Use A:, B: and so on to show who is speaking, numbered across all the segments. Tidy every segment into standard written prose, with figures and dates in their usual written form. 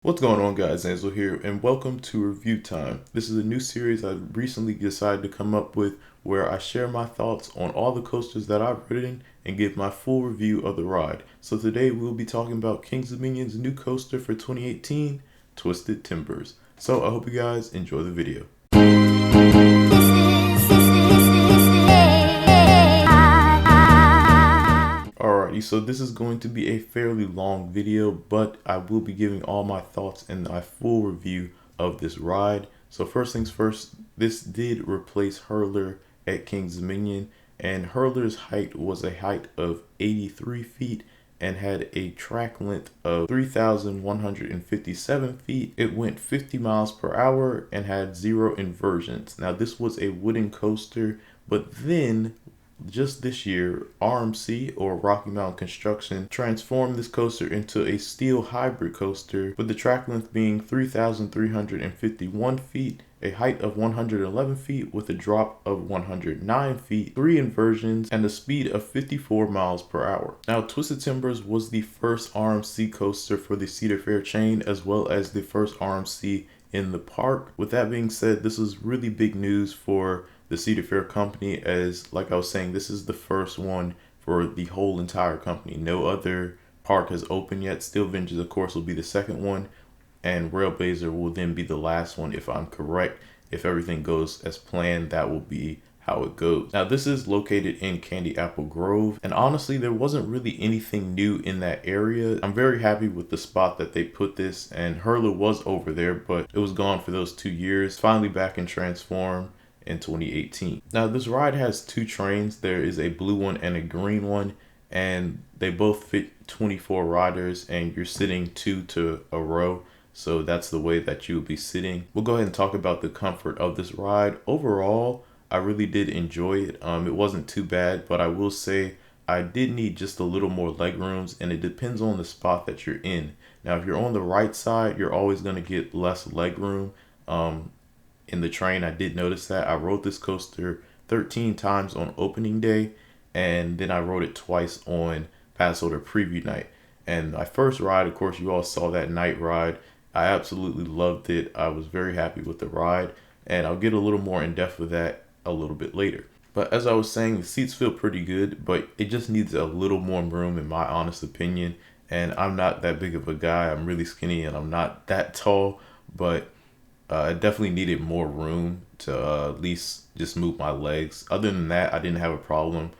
A: What's going on, guys? Angelo here, and welcome to Review Time. This is a new series I recently decided to come up with where I share my thoughts on all the coasters that I've ridden and give my full review of the ride. So today we'll be talking about Kings Dominion's new coaster for 2018, Twisted Timbers. So I hope you guys enjoy the video. Alrighty, so this is going to be a fairly long video, but I will be giving all my thoughts and my full review of this ride. So first things first, this did replace Hurler at Kings Dominion, and Hurler's height was a height of 83 feet and had a track length of 3,157 feet. It went 50 miles per hour and had 0 inversions. Now this was a wooden coaster, but then just this year, RMC, or Rocky Mountain Construction, transformed this coaster into a steel hybrid coaster with the track length being 3,351 feet, a height of 111 feet with a drop of 109 feet, 3 inversions, and a speed of 54 miles per hour. Now, Twisted Timbers was the first RMC coaster for the Cedar Fair chain, as well as the first RMC in the park. With that being said, this is really big news for the Cedar Fair company, as like I was saying, this is the first one for the whole entire company. No other park has opened yet. Steel Vengeance, of course, will be the second one, and Railblazer will then be the last one, if I'm correct. If everything goes as planned, that will be how it goes. Now, this is located in Candy Apple Grove, and honestly, there wasn't really anything new in that area. I'm very happy with the spot that they put this, and Hurler was over there, but it was gone for those 2 years. Finally back in Transform in 2018. Now this ride has 2 trains. There is a blue one and a green one, and they both fit 24 riders, and you're sitting 2 to a row. So that's the way that you'll be sitting. We'll go ahead and talk about the comfort of this ride. Overall, I really did enjoy it. It wasn't too bad, but I will say I did need just a little more leg rooms, and it depends on the spot that you're in. Now, if you're on the right side, you're always going to get less leg room. In the train, I did notice that. I rode this coaster 13 times on opening day, and then I rode it twice on Passover preview night. And my first ride, of course, you all saw that night ride. I absolutely loved it. I was very happy with the ride, and I'll get a little more in depth with that a little bit later. But as I was saying, the seats feel pretty good, but it just needs a little more room in my honest opinion. And I'm not that big of a guy. I'm really skinny and I'm not that tall, but I definitely needed more room to at least just move my legs. Other than that, I didn't have a problem.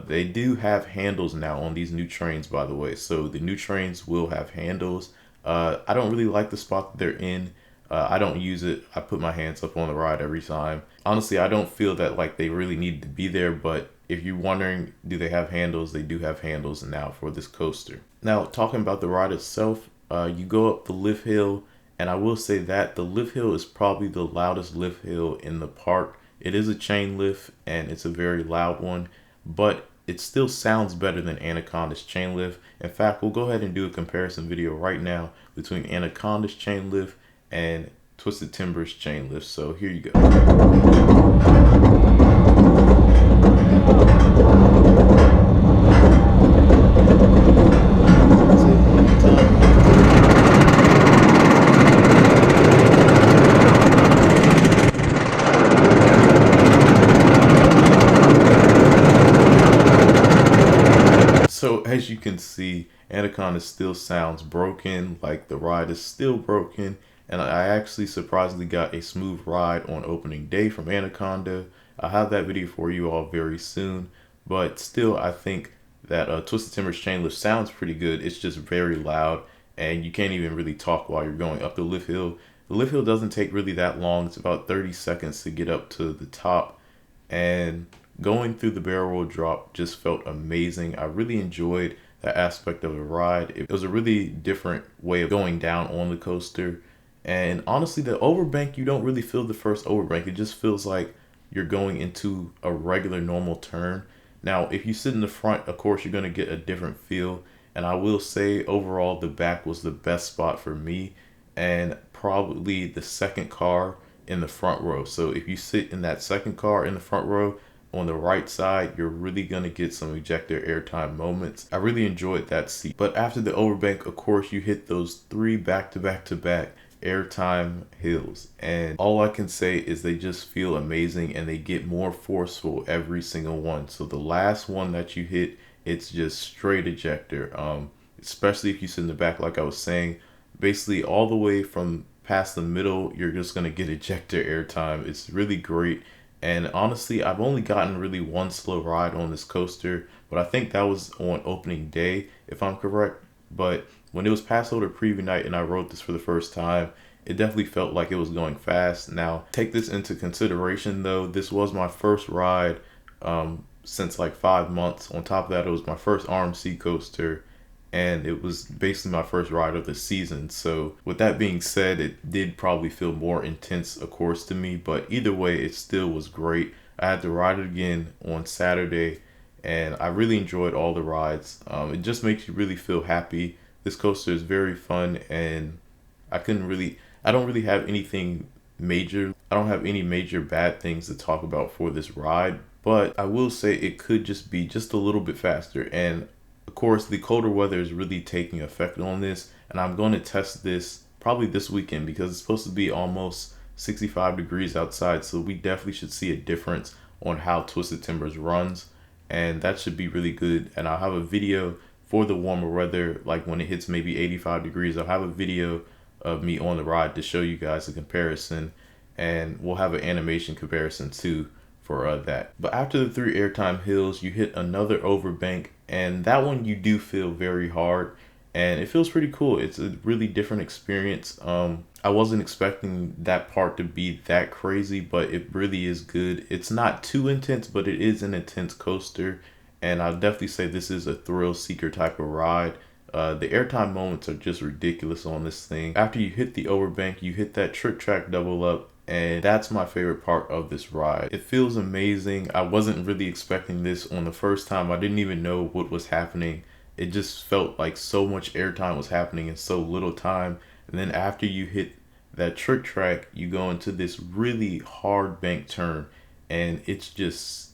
A: They do have handles now on these new trains, by the way. So the new trains will have handles. I don't really like the spot that they're in. I don't use it. I put my hands up on the ride every time. Honestly, I don't feel that like they really need to be there, but if you're wondering, do they have handles? They do have handles now for this coaster. Now, talking about the ride itself, you go up the lift hill. And I will say that the lift hill is probably the loudest lift hill in the park. It is a chain lift and it's a very loud one, but it still sounds better than Anaconda's chain lift. In fact, we'll go ahead and do a comparison video right now between Anaconda's chain lift and Twisted Timbers chain lift. So here you go. So as you can see, Anaconda still sounds broken, like the ride is still broken, and I actually surprisingly got a smooth ride on opening day from Anaconda. I'll have that video for you all very soon, but still I think that Twisted Timbers chain lift sounds pretty good. It's just very loud, and you can't even really talk while you're going up the lift hill. The lift hill doesn't take really that long. It's about 30 seconds to get up to the top, and going through the barrel roll drop just felt amazing. I really enjoyed that aspect of the ride. It was a really different way of going down on the coaster. And honestly, the overbank, you don't really feel the first overbank. It just feels like you're going into a regular normal turn. Now, if you sit in the front, of course, you're going to get a different feel. And I will say overall, the back was the best spot for me, and probably the second car in the front row. So if you sit in that second car in the front row, on the right side, you're really going to get some ejector airtime moments. I really enjoyed that seat. But after the overbank, of course, you hit those 3 back-to-back-to-back airtime hills, and all I can say is they just feel amazing, and they get more forceful every single one. So the last one that you hit, it's just straight ejector, especially if you sit in the back. Like I was saying, basically all the way from past the middle, you're just going to get ejector airtime. It's really great. And honestly, I've only gotten really one slow ride on this coaster, but I think that was on opening day, if I'm correct. But when it was Passover preview night and I rode this for the first time, it definitely felt like it was going fast. Now, take this into consideration though, this was my first ride since like 5 months. On top of that, it was my first RMC coaster, and it was basically my first ride of the season. So with that being said, it did probably feel more intense, of course, to me, but either way, it still was great. I had to ride it again on Saturday, and I really enjoyed all the rides. It just makes you really feel happy. This coaster is very fun, and I don't really have anything major. I don't have any major bad things to talk about for this ride, but I will say it could just be just a little bit faster. And of course, the colder weather is really taking effect on this, and I'm going to test this probably this weekend because it's supposed to be almost 65 degrees outside, so we definitely should see a difference on how Twisted Timbers runs, and that should be really good. And I'll have a video for the warmer weather, like when it hits maybe 85 degrees, I'll have a video of me on the ride to show you guys a comparison, and we'll have an animation comparison too for that. But after the 3 airtime hills, you hit another overbank, and that one you do feel very hard, and it feels pretty cool. It's a really different experience. I wasn't expecting that part to be that crazy, but it really is good. It's not too intense, but it is an intense coaster, and I'll definitely say this is a thrill seeker type of ride. The airtime moments are just ridiculous on this thing. After you hit the overbank, you hit that trick track double up, and that's my favorite part of this ride. It feels amazing. I wasn't really expecting this on the first time. I didn't even know what was happening. It just felt like so much airtime was happening in so little time. And then after you hit that trick track, you go into this really hard bank turn, and it's just,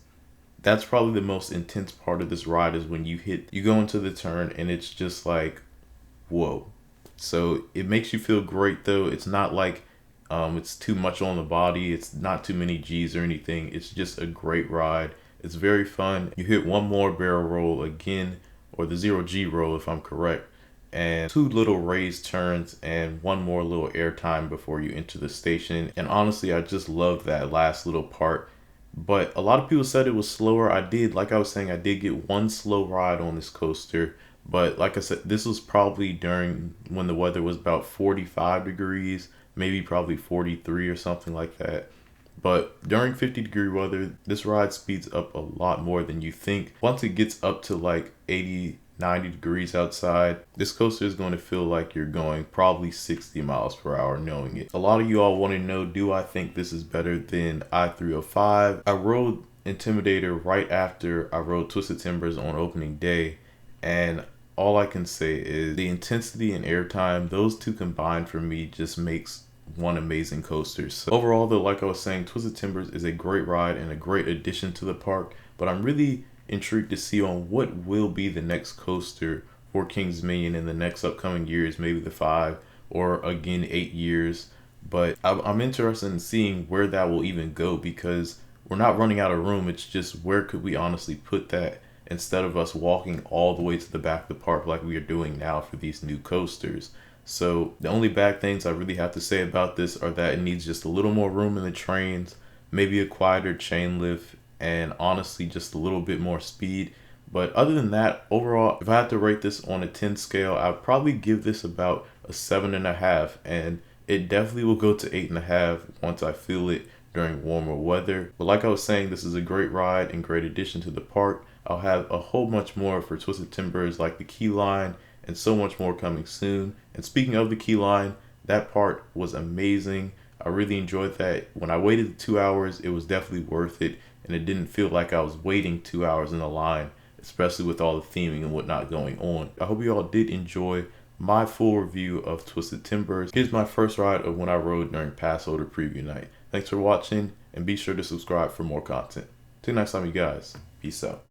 A: that's probably the most intense part of this ride, is when you go into the turn, and it's just like, whoa. So it makes you feel great though. It's not like it's too much on the body. It's not too many G's or anything. It's just a great ride. It's very fun. You hit one more barrel roll again, or the 0G roll if I'm correct, and 2 little raised turns and 1 more little airtime before you enter the station. And honestly, I just love that last little part. But a lot of people said it was slower. Like I was saying, I did get 1 slow ride on this coaster. But like I said, this was probably during when the weather was about 45 degrees, maybe probably 43 or something like that. But during 50-degree weather, this ride speeds up a lot more than you think. Once it gets up to like 80, 90 degrees outside, this coaster is going to feel like you're going probably 60 miles per hour knowing it. A lot of you all want to know, do I think this is better than I-305? I rode Intimidator right after I rode Twisted Timbers on opening day, and all I can say is the intensity and airtime, those two combined for me just makes one amazing coaster. So overall though, like I was saying, Twisted Timbers is a great ride and a great addition to the park, but I'm really intrigued to see on what will be the next coaster for Kings Dominion in the next upcoming years, maybe the 5 or again 8 years. But I'm interested in seeing where that will even go, because we're not running out of room. It's just, where could we honestly put that instead of us walking all the way to the back of the park like we are doing now for these new coasters. So the only bad things I really have to say about this are that it needs just a little more room in the trains, maybe a quieter chain lift, and honestly just a little bit more speed. But other than that, overall, if I had to rate this on a 10 scale, I'd probably give this about a 7.5, and it definitely will go to 8.5 once I feel it during warmer weather. But like I was saying, this is a great ride and great addition to the park. I'll have a whole bunch more for Twisted Timbers, like the key line, and so much more coming soon. And speaking of the key line, that part was amazing. I really enjoyed that. When I waited 2 hours, it was definitely worth it, and it didn't feel like I was waiting 2 hours in a line, especially with all the theming and whatnot going on. I hope you all did enjoy my full review of Twisted Timbers. Here's my first ride of when I rode during Passover preview night. Thanks for watching, and be sure to subscribe for more content. Till next time, you guys. Peace out.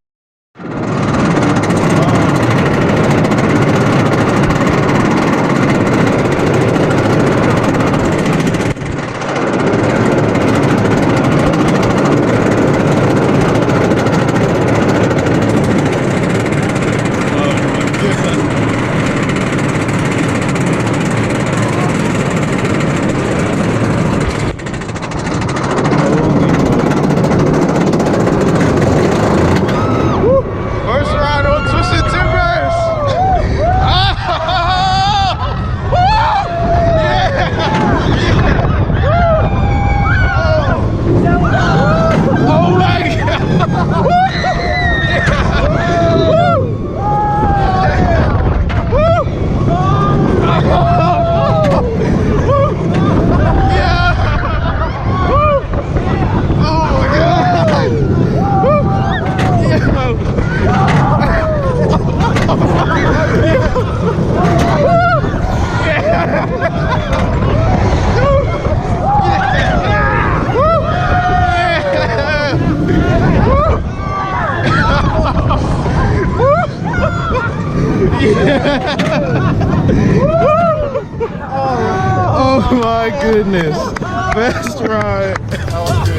B: Oh my goodness. Best ride.